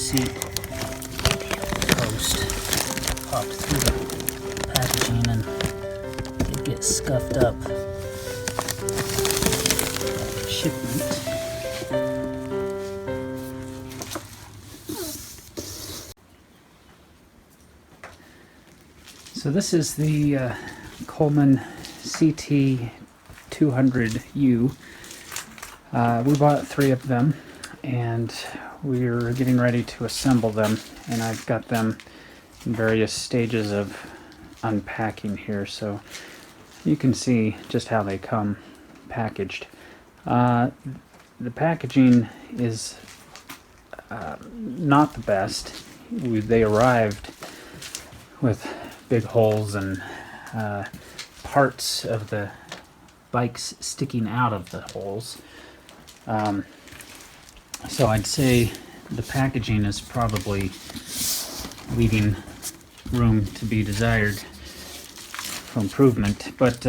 seat post popped through the packaging and it gets scuffed up. Shipment. So this is the Coleman CT200U. We bought 3 of them and we're getting ready to assemble them, and I've got them in various stages of unpacking here, so you can see just how they come packaged. The packaging is not the best. They arrived with big holes and parts of the bikes sticking out of the holes. So I'd say the packaging is probably leaving room to be desired for improvement, but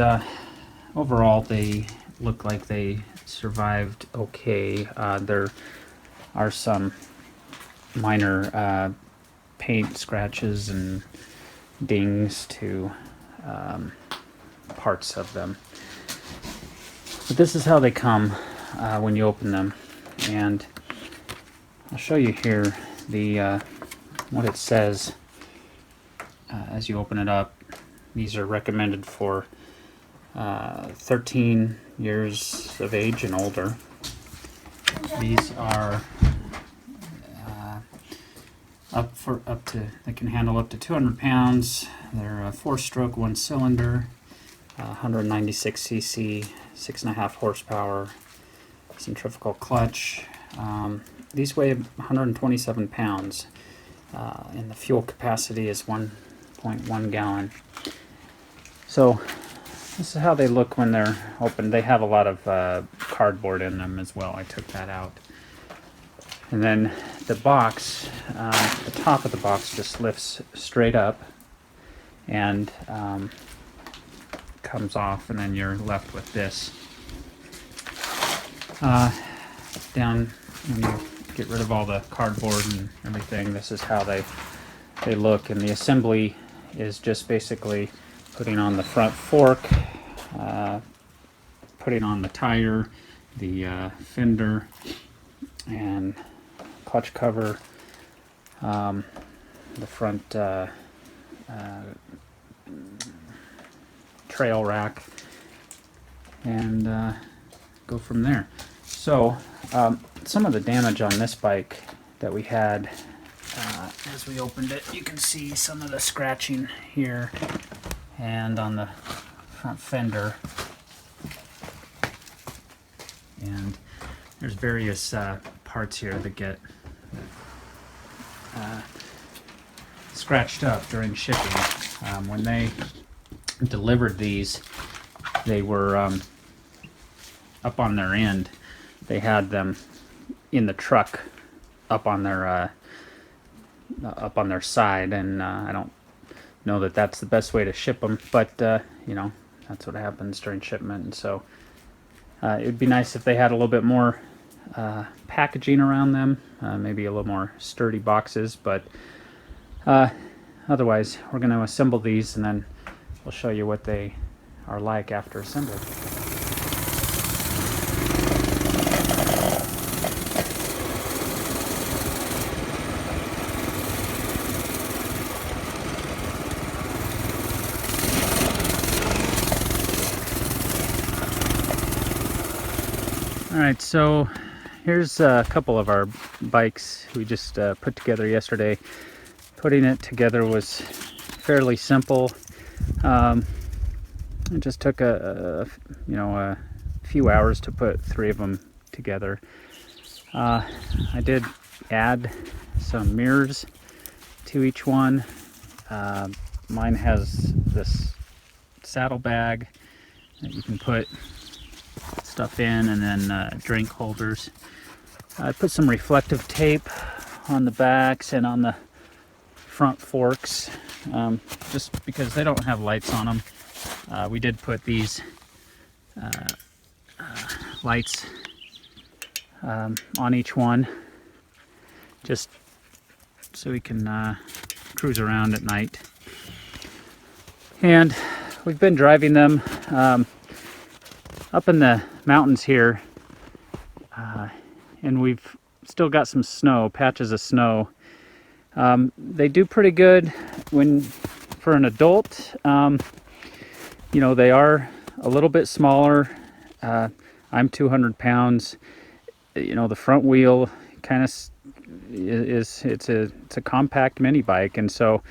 overall they look like they survived okay. There are some minor paint scratches and dings to parts of them. But this is how they come when you open them, and I'll show you here the what it says as you open it up. These are recommended for 13 years of age and older. These are they can handle up to 200 pounds. They're a 4-stroke, 1-cylinder, 196 cc, 6.5 horsepower, centrifugal clutch. These weigh 127 pounds, and the fuel capacity is 1.1 gallon. So this is how they look when they're open. They have a lot of cardboard in them as well. I took that out. And then the box, the top of the box just lifts straight up and comes off, and then you're left with this. Down when you get rid of all the cardboard and everything, this is how they look. And the assembly is just basically putting on the front fork, putting on the tire, the fender, and clutch cover, the front trail rack, and go from there. So some of the damage on this bike that we had as we opened it, you can see some of the scratching here and on the front fender, and there's various parts here that get scratched up during shipping. When they delivered these, they were up on their end. They had them in the truck up on their side, and I don't know that that's the best way to ship them, but you know, that's what happens during shipment. And so it would be nice if they had a little bit more packaging around them, maybe a little more sturdy boxes, but otherwise we're going to assemble these, and then we'll show you what they are like after assembly. Alright, so here's a couple of our bikes we just put together yesterday. Putting it together was fairly simple. It just took a few hours to put 3 of them together. I did add some mirrors to each one. Mine has this saddlebag that you can put stuff in, and then drink holders. I put some reflective tape on the backs and on the front forks, just because they don't have lights on them. We did put these lights on each one, just so he can cruise around at night. And we've been driving them up in the mountains here, and we've still got some snow, patches of snow. They do pretty good for an adult. You know, they are a little bit smaller. I'm 200 pounds. You know, the front wheel kind of it's a compact mini bike, and so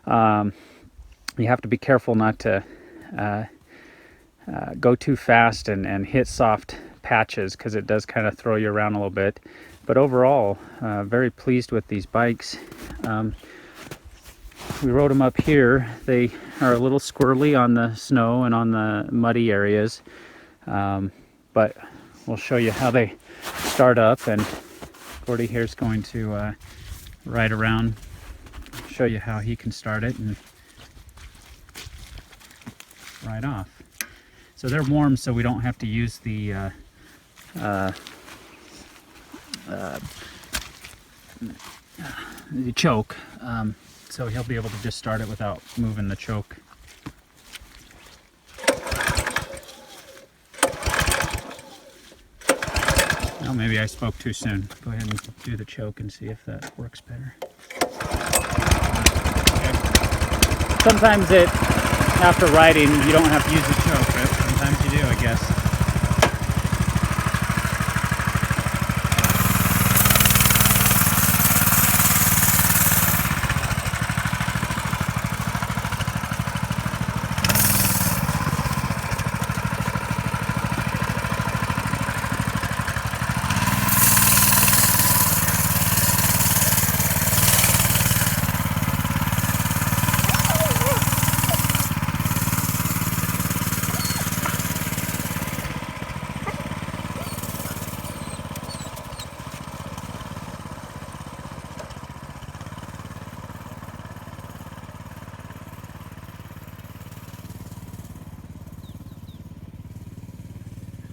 you have to be careful not to go too fast and hit soft patches, because it does kind of throw you around a little bit. But overall, very pleased with these bikes. We rode them up here. They are a little squirrely on the snow and on the muddy areas, but we'll show you how they start up, and Gordy here is going to ride around, show you how he can start it and ride off. So they're warm, so we don't have to use the choke, so he'll be able to just start it without moving the choke. Oh, maybe I spoke too soon. Go ahead and do the choke and see if that works better. Okay. Sometimes after riding, you don't have to use the choke, but sometimes you do, I guess.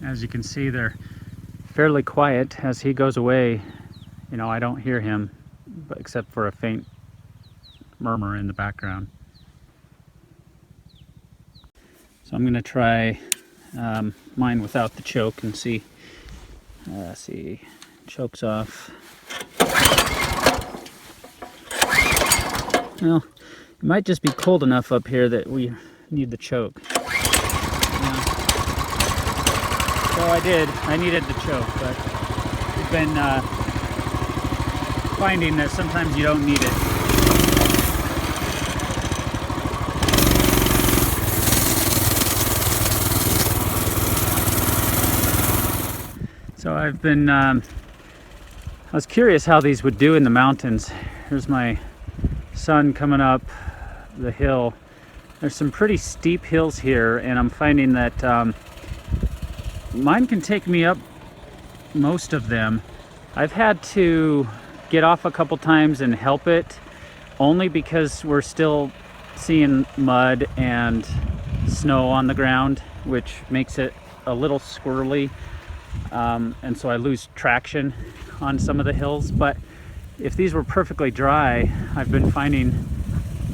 As you can see, they're fairly quiet. As he goes away, you know, I don't hear him, but except for a faint murmur in the background. So I'm going to try mine without the choke and see. See, choke's off. Well, it might just be cold enough up here that we need the choke. So I needed the choke, but we've been finding that sometimes you don't need it. So I've been, I was curious how these would do in the mountains. Here's my son coming up the hill. There's some pretty steep hills here, and I'm finding that mine can take me up most of them. I've had to get off a couple times and help it, only because we're still seeing mud and snow on the ground, which makes it a little squirrely, and so I lose traction on some of the hills. But if these were perfectly dry, I've been finding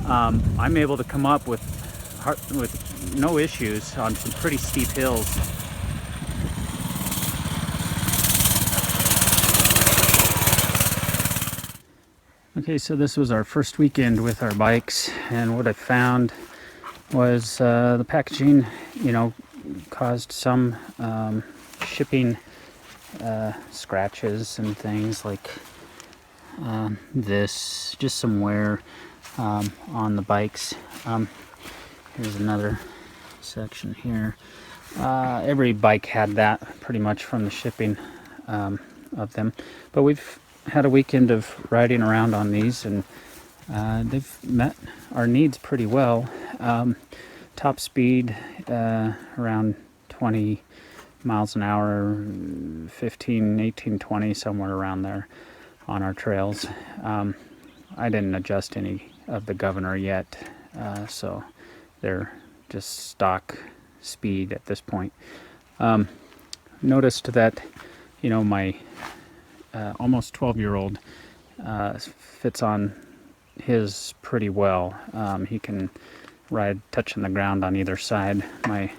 I'm able to come up with no issues on some pretty steep hills. Okay, so this was our first weekend with our bikes, and what I found was the packaging, you know, caused some shipping scratches and things like this, just some wear on the bikes. Here's another section here. Every bike had that pretty much from the shipping of them, but we've had a weekend of riding around on these, and they've met our needs pretty well. Top speed around 20 miles an hour, 15, 18, 20, somewhere around there on our trails. I didn't adjust any of the governor yet, so they're just stock speed at this point. Noticed that, you know, my almost 12-year-old fits on his pretty well. He can ride touching the ground on either side. My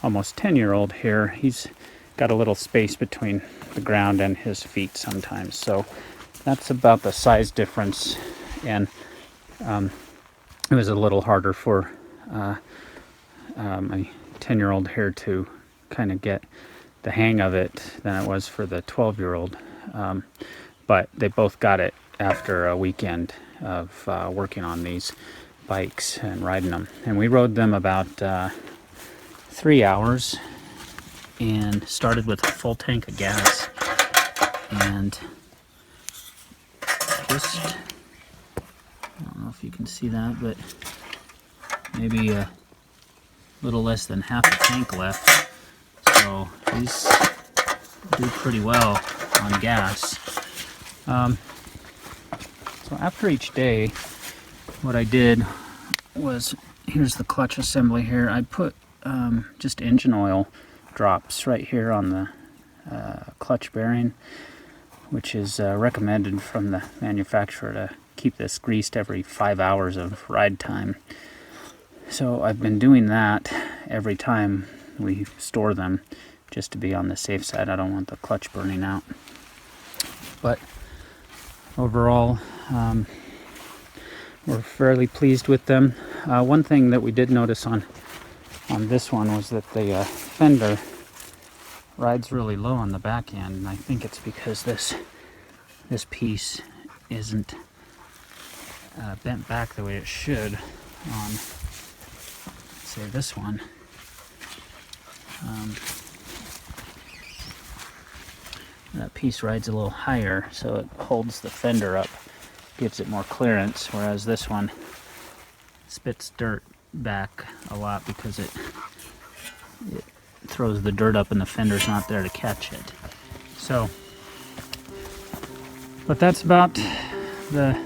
almost 10-year-old here, he's got a little space between the ground and his feet sometimes. So that's about the size difference. And it was a little harder for my 10-year-old here to kind of get the hang of it than it was for the 12-year-old. But they both got it after a weekend of working on these bikes and riding them. And we rode them about 3 hours and started with a full tank of gas. And just, I don't know if you can see that, but maybe a little less than half a tank left. So these do pretty well on gas. So after each day, what I did was, here's the clutch assembly here. I put just engine oil drops right here on the clutch bearing, which is recommended from the manufacturer to keep this greased every 5 hours of ride time. So I've been doing that every time we store them, just to be on the safe side. I don't want the clutch burning out. But overall, we're fairly pleased with them. One thing that we did notice on this one was that the fender rides really low on the back end, and I think it's because this piece isn't bent back the way it should on, say, this one. That piece rides a little higher, so it holds the fender up, gives it more clearance, whereas this one spits dirt back a lot because it throws the dirt up and the fender's not there to catch it. So, but that's about the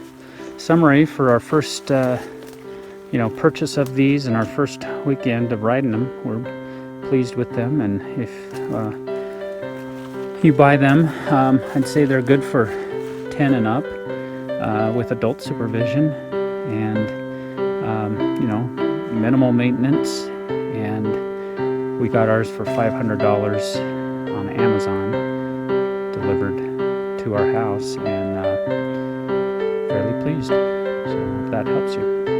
summary for our first purchase of these and our first weekend of riding them. We're pleased with them, and if you buy them, I'd say they're good for 10 and up with adult supervision, and minimal maintenance. And we got ours for $500 on Amazon, delivered to our house, and fairly pleased. So if that helps you.